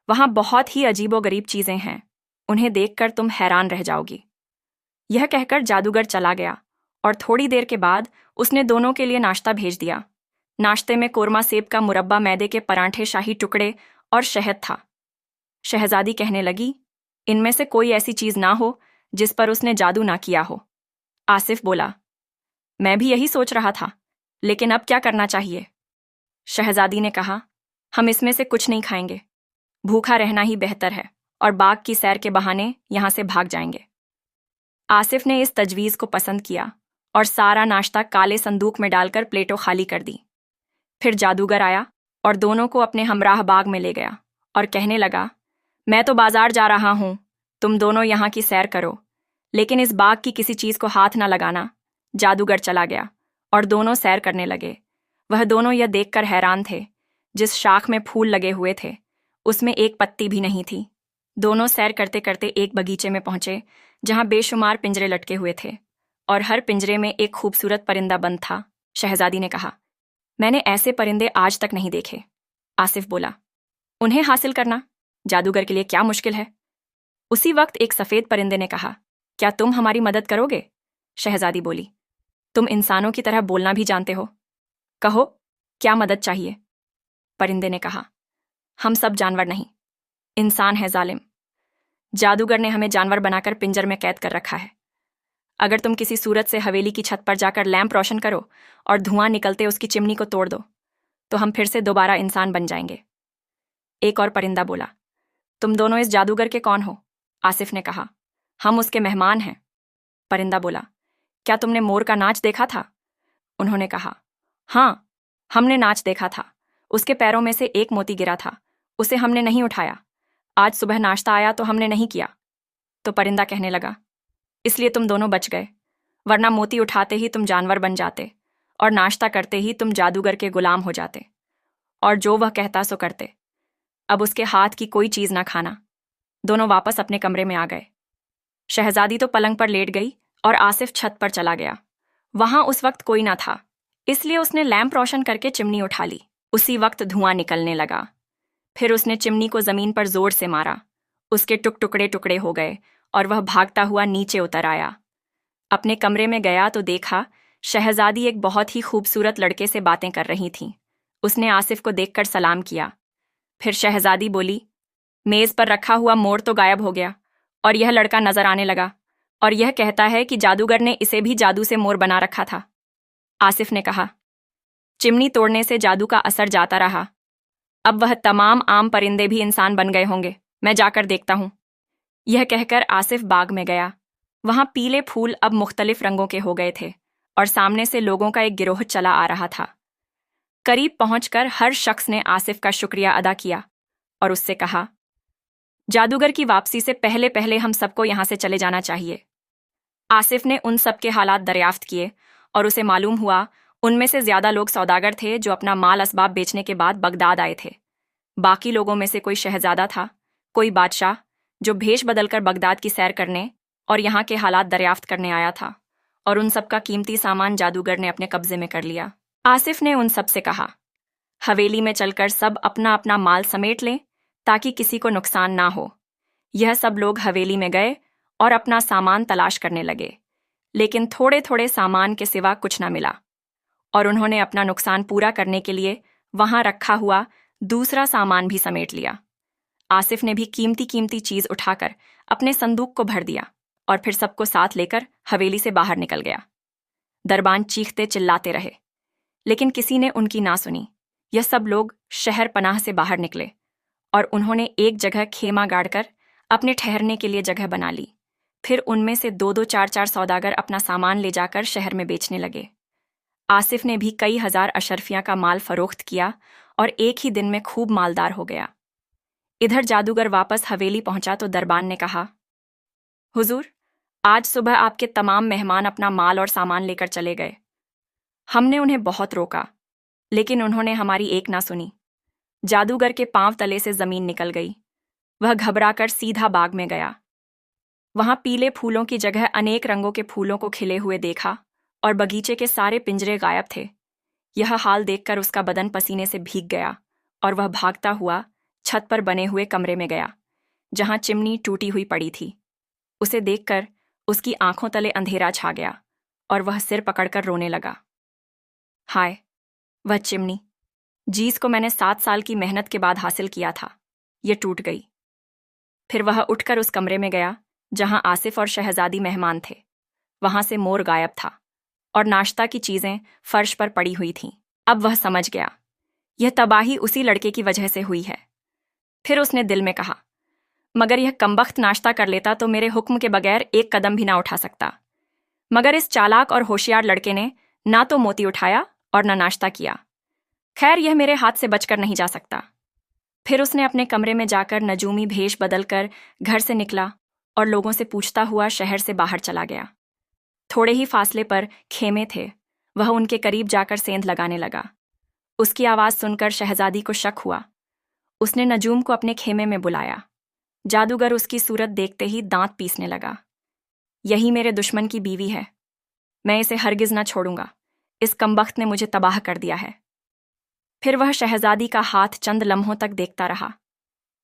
वहां बहुत ही अजीबोगरीब चीजें हैं, उन्हें देखकर तुम हैरान रह जाओगी। यह कहकर जादूगर चला गया और थोड़ी देर के बाद उसने दोनों के लिए नाश्ता भेज दिया। नाश्ते में कोरमा सेब का मुरब्बा, मैदे के परांठे, शाही टुकड़े और शहद था। शहजादी कहने लगी, इनमें से कोई ऐसी चीज ना हो जिस पर उसने जादू ना किया हो। आसिफ बोला, मैं भी यही सोच रहा था, लेकिन अब क्या करना चाहिए? शहजादी ने कहा, हम इसमें से कुछ नहीं खाएंगे, भूखा रहना ही बेहतर है और बाग की सैर के बहाने यहां से भाग जाएंगे। आसिफ ने इस तजवीज को पसंद किया और सारा नाश्ता काले संदूक में डालकर प्लेटों खाली कर दी। फिर जादूगर आया और दोनों को अपने हमराह बाग में ले गया और कहने लगा, मैं तो बाजार जा रहा हूं, तुम दोनों यहां की सैर करो, लेकिन इस बाग की किसी चीज को हाथ ना लगाना। जादूगर चला गया और दोनों सैर करने लगे। वह दोनों यह देखकर हैरान थे, जिस शाख में फूल लगे हुए थे उसमें एक पत्ती भी नहीं थी। दोनों सैर करते करते एक बगीचे में पहुंचे जहां बेशुमार पिंजरे लटके हुए थे और हर पिंजरे में एक खूबसूरत परिंदा बंद था। शहजादी ने कहा, मैंने ऐसे परिंदे आज तक नहीं देखे। आसिफ बोला, उन्हें हासिल करना जादूगर के लिए क्या मुश्किल है। उसी वक्त एक सफेद परिंदे ने कहा, क्या तुम हमारी मदद करोगे? शहजादी बोली, तुम इंसानों की तरह बोलना भी जानते हो, कहो क्या मदद चाहिए? परिंदे ने कहा, हम सब जानवर नहीं, इंसान है जालिम। जादूगर ने हमें जानवर बनाकर पिंजर में कैद कर रखा है। अगर तुम किसी सूरत से हवेली की छत पर जाकर लैंप रोशन करो और धुआं निकलते उसकी चिमनी को तोड़ दो, तो हम फिर से दोबारा इंसान बन जाएंगे। एक और परिंदा बोला, तुम दोनों इस जादूगर के कौन हो? आसिफ ने कहा, हम उसके मेहमान हैं। परिंदा बोला, क्या तुमने मोर का नाच देखा था? उन्होंने कहा, हाँ, हमने नाच देखा था। उसके पैरों में से एक मोती गिरा था, उसे हमने नहीं उठाया। आज सुबह नाश्ता आया तो हमने नहीं किया। तो परिंदा कहने लगा, इसलिए तुम दोनों बच गए, वरना मोती उठाते ही तुम जानवर बन जाते और नाश्ता करते ही तुम जादूगर के गुलाम हो जाते और जो वह कहता सो करते। अब उसके हाथ की कोई चीज ना खाना। दोनों वापस अपने कमरे में आ गए। शहजादी तो पलंग पर लेट गई और आसिफ छत पर चला गया। वहां उस वक्त कोई ना था, इसलिए उसने लैंप रोशन करके चिमनी उठा ली। उसी वक्त धुआं निकलने लगा। फिर उसने चिमनी को जमीन पर जोर से मारा। उसके टुकड़े टुकड़े हो गए और वह भागता हुआ नीचे उतर आया। अपने कमरे में गया तो देखा शहजादी एक बहुत ही खूबसूरत लड़के से बातें कर रही थी। उसने आसिफ को देखकर सलाम किया। फिर शहजादी बोली, मेज पर रखा हुआ मोर तो गायब हो गया और यह लड़का नजर आने लगा और यह कहता है कि जादूगर ने इसे भी जादू से मोर बना रखा था। आसिफ ने कहा, चिमनी तोड़ने से जादू का असर जाता रहा। अब वह तमाम आम परिंदे भी इंसान बन गए होंगे, मैं जाकर देखता हूं। यह कहकर आसिफ बाग में गया। वहां पीले फूल अब मुख्तलिफ रंगों के हो गए थे और सामने से लोगों का एक गिरोह चला आ रहा था। करीब पहुंचकर हर शख्स ने आसिफ का शुक्रिया अदा किया और उससे कहा, जादूगर की वापसी से पहले पहले हम सबको यहां से चले जाना चाहिए। आसिफ ने उन सब के हालात दरियाफ्त किए और उसे मालूम हुआ उनमें से ज्यादा लोग सौदागर थे जो अपना माल असबाब बेचने के बाद बगदाद आए थे। बाकी लोगों में से कोई शहजादा था, कोई बादशाह जो भेष बदलकर बगदाद की सैर करने और यहाँ के हालात दरियाफ्त करने आया था, और उन सब का कीमती सामान जादूगर ने अपने कब्जे में कर लिया। आसिफ ने उन सब से कहा, हवेली में चलकर सब अपना अपना माल समेट लें ताकि किसी को नुकसान ना हो। यह सब लोग हवेली में गए और अपना सामान तलाश करने लगे, लेकिन थोड़े थोड़े सामान के सिवा कुछ ना मिला और उन्होंने अपना नुकसान पूरा करने के लिए वहां रखा हुआ दूसरा सामान भी समेट लिया। आसिफ ने भी कीमती कीमती चीज उठाकर अपने संदूक को भर दिया और फिर सबको साथ लेकर हवेली से बाहर निकल गया। दरबान चीखते चिल्लाते रहे, लेकिन किसी ने उनकी ना सुनी। यह सब लोग शहर पनाह से बाहर निकले और उन्होंने एक जगह खेमा गाड़कर अपने ठहरने के लिए जगह बना ली। फिर उनमें से दो दो चार चार सौदागर अपना सामान ले जाकर शहर में बेचने लगे। आसिफ ने भी कई हजार अशरफियां का माल फरोख्त किया और एक ही दिन में खूब मालदार हो गया। इधर जादूगर वापस हवेली पहुंचा तो दरबान ने कहा, हुजूर, आज सुबह आपके तमाम मेहमान अपना माल और सामान लेकर चले गए। हमने उन्हें बहुत रोका, लेकिन उन्होंने हमारी एक ना सुनी। जादूगर के पांव तले से जमीन निकल गई। वह घबराकर सीधा बाग में गया। वहां पीले फूलों की जगह अनेक रंगों के फूलों को खिले हुए देखा और बगीचे के सारे पिंजरे गायब थे। यह हाल देखकर उसका बदन पसीने से भीग गया और वह भागता हुआ छत पर बने हुए कमरे में गया, जहां चिमनी टूटी हुई पड़ी थी। उसे देखकर उसकी आंखों तले अंधेरा छा गया और वह सिर पकड़कर रोने लगा। हाय, वह चिमनी जिसको मैंने 7 साल की मेहनत के बाद हासिल किया था, यह टूट गई। फिर वह उठकर उस कमरे में गया जहां आसिफ और शहजादी मेहमान थे। वहां से मोर गायब था और नाश्ता की चीजें फर्श पर पड़ी हुई थीं। अब वह समझ गया, यह तबाही उसी लड़के की वजह से हुई है। फिर उसने दिल में कहा, मगर यह कमबख्त नाश्ता कर लेता तो मेरे हुक्म के बगैर एक कदम भी ना उठा सकता। मगर इस चालाक और होशियार लड़के ने ना तो मोती उठाया और न नाश्ता किया। खैर, यह मेरे हाथ से बचकर नहीं जा सकता। फिर उसने अपने कमरे में जाकर नजूमी भेष बदलकर घर से निकला और लोगों से पूछता हुआ शहर से बाहर चला गया। थोड़े ही फासले पर खेमे थे। वह उनके करीब जाकर सेंध लगाने लगा। उसकी आवाज सुनकर शहजादी को शक हुआ। उसने नजूम को अपने खेमे में बुलाया। जादूगर उसकी सूरत देखते ही दांत पीसने लगा। यही मेरे दुश्मन की बीवी है, मैं इसे हरगिज ना छोड़ूंगा। इस कमबख्त ने मुझे तबाह कर दिया है। फिर वह शहजादी का हाथ चंद लम्हों तक देखता रहा।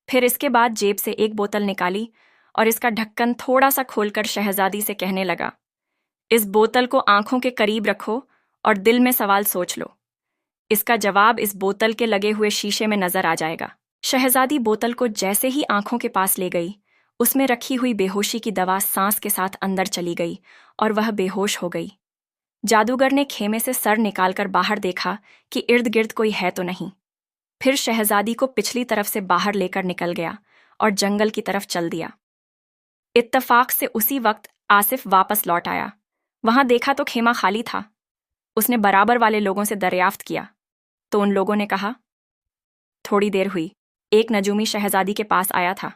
फिर इसके बाद जेब से एक बोतल निकाली और इसका ढक्कन थोड़ा सा खोलकर शहजादी से कहने लगा, इस बोतल को आंखों के करीब रखो और दिल में सवाल सोच लो। इसका जवाब इस बोतल के लगे हुए शीशे में नजर आ जाएगा। शहजादी बोतल को जैसे ही आंखों के पास ले गई, उसमें रखी हुई बेहोशी की दवा सांस के साथ अंदर चली गई और वह बेहोश हो गई। जादूगर ने खेमे से सर निकालकर बाहर देखा कि इर्द गिर्द कोई है तो नहीं। फिर शहजादी को पिछली तरफ से बाहर लेकर निकल गया और जंगल की तरफ चल दिया। इत्तफाक से उसी वक्त आसिफ वापस लौट आया। वहां देखा तो खेमा खाली था। उसने बराबर वाले लोगों से दरियाफ्त किया तो उन लोगों ने कहा, थोड़ी देर हुई, एक नजूमी शहजादी के पास आया था।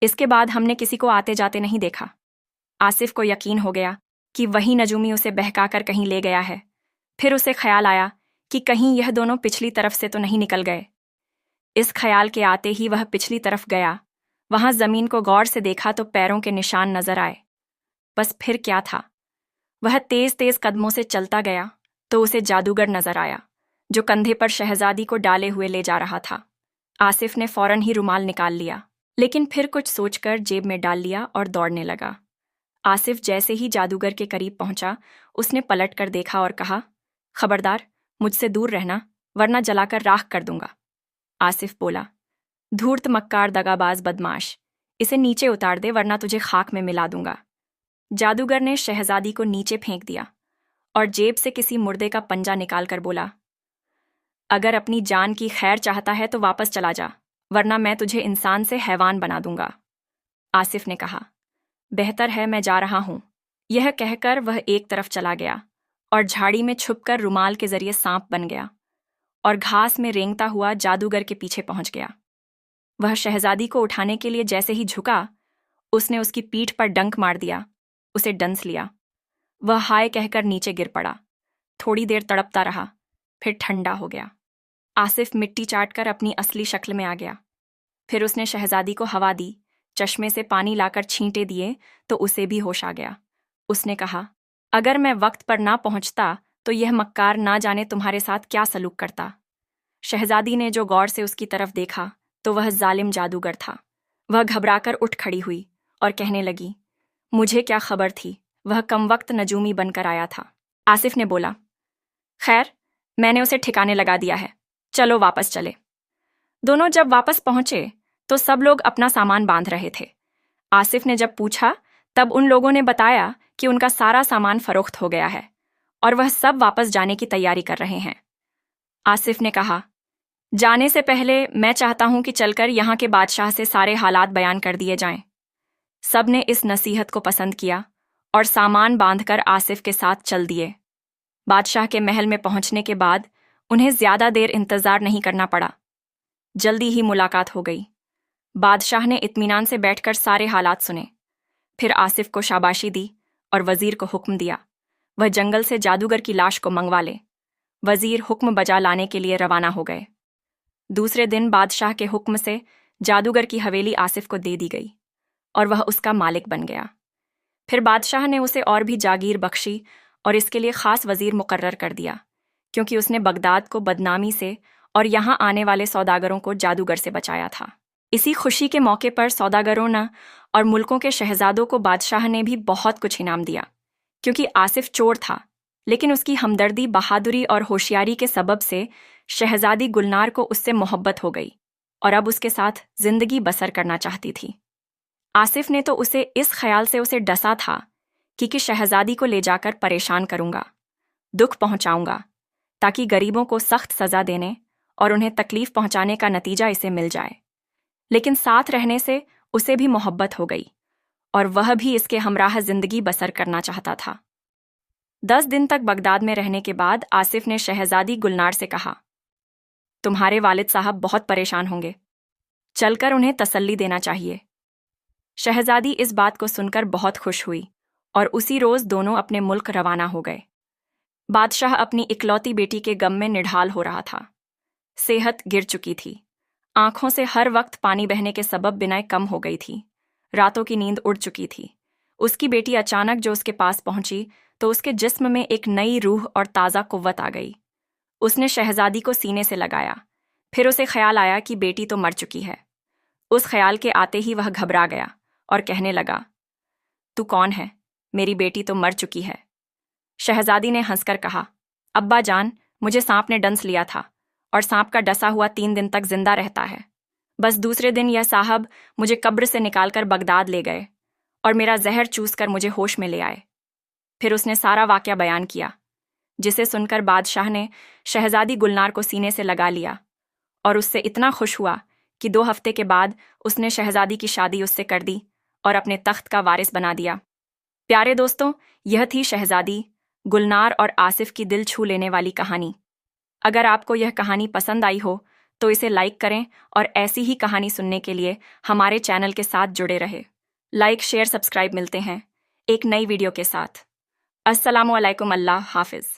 इसके बाद हमने किसी को आते जाते नहीं देखा। आसिफ को यकीन हो गया कि वही नजूमी उसे बहकाकर कहीं ले गया है। फिर उसे ख्याल आया कि कहीं यह दोनों पिछली तरफ से तो नहीं निकल गए। इस ख्याल के आते ही वह पिछली तरफ गया। वहां जमीन को गौर से देखा तो पैरों के निशान नजर आए। बस फिर क्या था? वह तेज तेज कदमों से चलता गया तो उसे जादूगर नजर आया, जो कंधे पर शहजादी को डाले हुए ले जा रहा था। आसिफ ने फौरन ही रुमाल निकाल लिया, लेकिन फिर कुछ सोचकर जेब में डाल लिया और दौड़ने लगा। आसिफ जैसे ही जादूगर के करीब पहुंचा, उसने पलट कर देखा और कहा, खबरदार, मुझसे दूर रहना, वरना जलाकर राख कर दूंगा। आसिफ बोला, धूर्त मक्कार दगाबाज बदमाश, इसे नीचे उतार दे वरना तुझे खाक में मिला दूंगा। जादूगर ने शहजादी को नीचे फेंक दिया और जेब से किसी मुर्दे का पंजा निकालकर बोला, अगर अपनी जान की खैर चाहता है तो वापस चला जा, वरना मैं तुझे इंसान से हैवान बना दूंगा। आसिफ ने कहा, बेहतर है मैं जा रहा हूं। यह कहकर वह एक तरफ चला गया और झाड़ी में छुपकर रुमाल के जरिए सांप बन गया और घास में रेंगता हुआ जादूगर के पीछे पहुंच गया। वह शहजादी को उठाने के लिए जैसे ही झुका, उसने उसकी पीठ पर डंक मार दिया, उसे डंस लिया। वह हाय कहकर नीचे गिर पड़ा। थोड़ी देर तड़पता रहा, फिर ठंडा हो गया। आसिफ मिट्टी चाटकर अपनी असली शक्ल में आ गया। फिर उसने शहजादी को हवा दी, चश्मे से पानी लाकर छींटे दिए तो उसे भी होश आ गया। उसने कहा, अगर मैं वक्त पर ना पहुंचता तो यह मक्कार ना जाने तुम्हारे साथ क्या सलूक करता। शहजादी ने जो गौर से उसकी तरफ देखा तो वह जालिम जादूगर था। वह घबराकर उठ खड़ी हुई और कहने लगी, मुझे क्या खबर थी, वह कमवक्त नजूमी बनकर आया था। आसिफ ने बोला, खैर, मैंने उसे ठिकाने लगा दिया है, चलो वापस चले। दोनों जब वापस पहुंचे तो सब लोग अपना सामान बांध रहे थे। आसिफ ने जब पूछा तब उन लोगों ने बताया कि उनका सारा सामान फरोख्त हो गया है और वह सब वापस जाने की तैयारी कर रहे हैं। आसिफ ने कहा, जाने से पहले मैं चाहता हूं कि चलकर यहाँ के बादशाह से सारे हालात बयान कर दिए जाएं। सब ने इस नसीहत को पसंद किया और सामान बांधकर आसिफ के साथ चल दिए। बादशाह के महल में पहुंचने के बाद उन्हें ज्यादा देर इंतजार नहीं करना पड़ा। जल्दी ही मुलाकात हो गई। बादशाह ने इत्मीनान से बैठकर सारे हालात सुने। फिर आसिफ को शाबाशी दी और वजीर को हुक्म दिया, वह जंगल से जादूगर की लाश को मंगवा ले। वजीर हुक्म बजा लाने के लिए रवाना हो गए। दूसरे दिन बादशाह के हुक्म से जादूगर की हवेली आसिफ को दे दी गई और वह उसका मालिक बन गया। फिर बादशाह ने उसे और भी जागीर बख्शी और इसके लिए खास वजीर मुकर्रर कर दिया, क्योंकि उसने बगदाद को बदनामी से और यहाँ आने वाले सौदागरों को जादूगर से बचाया था। इसी खुशी के मौके पर सौदागरों न और मुल्कों के शहजादों को बादशाह ने भी बहुत कुछ इनाम दिया, क्योंकि आसिफ चोर था, लेकिन उसकी हमदर्दी, बहादुरी और होशियारी के सबब से शहजादी गुलनार को उससे मोहब्बत हो गई और अब उसके साथ जिंदगी बसर करना चाहती थी। आसिफ ने तो उसे इस ख्याल से उसे डसा था कि शहजादी को ले जाकर परेशान करूंगा, दुख पहुंचाऊंगा, ताकि गरीबों को सख्त सजा देने और उन्हें तकलीफ पहुंचाने का नतीजा इसे मिल जाए। लेकिन साथ रहने से उसे भी मोहब्बत हो गई और वह भी इसके हमराह जिंदगी बसर करना चाहता था। 10 दिन तक बगदाद में रहने के बाद आसिफ ने शहजादी गुलनार से कहा, तुम्हारे वालिद साहब बहुत परेशान होंगे, चलकर उन्हें तसल्ली देना चाहिए। शहजादी इस बात को सुनकर बहुत खुश हुई और उसी रोज दोनों अपने मुल्क रवाना हो गए। बादशाह अपनी इकलौती बेटी के गम में निढाल हो रहा था। सेहत गिर चुकी थी, आंखों से हर वक्त पानी बहने के सबब बिनाई कम हो गई थी, रातों की नींद उड़ चुकी थी। उसकी बेटी अचानक जो उसके पास पहुंची तो उसके जिस्म में एक नई रूह और ताज़ा कुव्वत आ गई। उसने शहजादी को सीने से लगाया। फिर उसे ख्याल आया कि बेटी तो मर चुकी है। उस ख्याल के आते ही वह घबरा गया और कहने लगा, तू कौन है? मेरी बेटी तो मर चुकी है। शहजादी ने हंसकर कहा, अब्बा जान, मुझे सांप ने डंस लिया था और सांप का डसा हुआ 3 दिन तक जिंदा रहता है। बस दूसरे दिन यह साहब मुझे कब्र से निकालकर बगदाद ले गए और मेरा जहर चूस कर मुझे होश में ले आए। फिर उसने सारा वाकया बयान किया, जिसे सुनकर बादशाह ने शहजादी गुलनार को सीने से लगा लिया और उससे इतना खुश हुआ कि 2 हफ्ते के बाद उसने शहजादी की शादी उससे कर दी और अपने तख्त का वारिस बना दिया। प्यारे दोस्तों, यह थी शहजादी गुलनार और आसिफ की दिल छू लेने वाली कहानी। अगर आपको यह कहानी पसंद आई हो तो इसे लाइक करें और ऐसी ही कहानी सुनने के लिए हमारे चैनल के साथ जुड़े रहे। लाइक शेयर सब्सक्राइब, मिलते हैं एक नई वीडियो के साथ। अस्सलामुअलैकुम, अल्लाह हाफिज।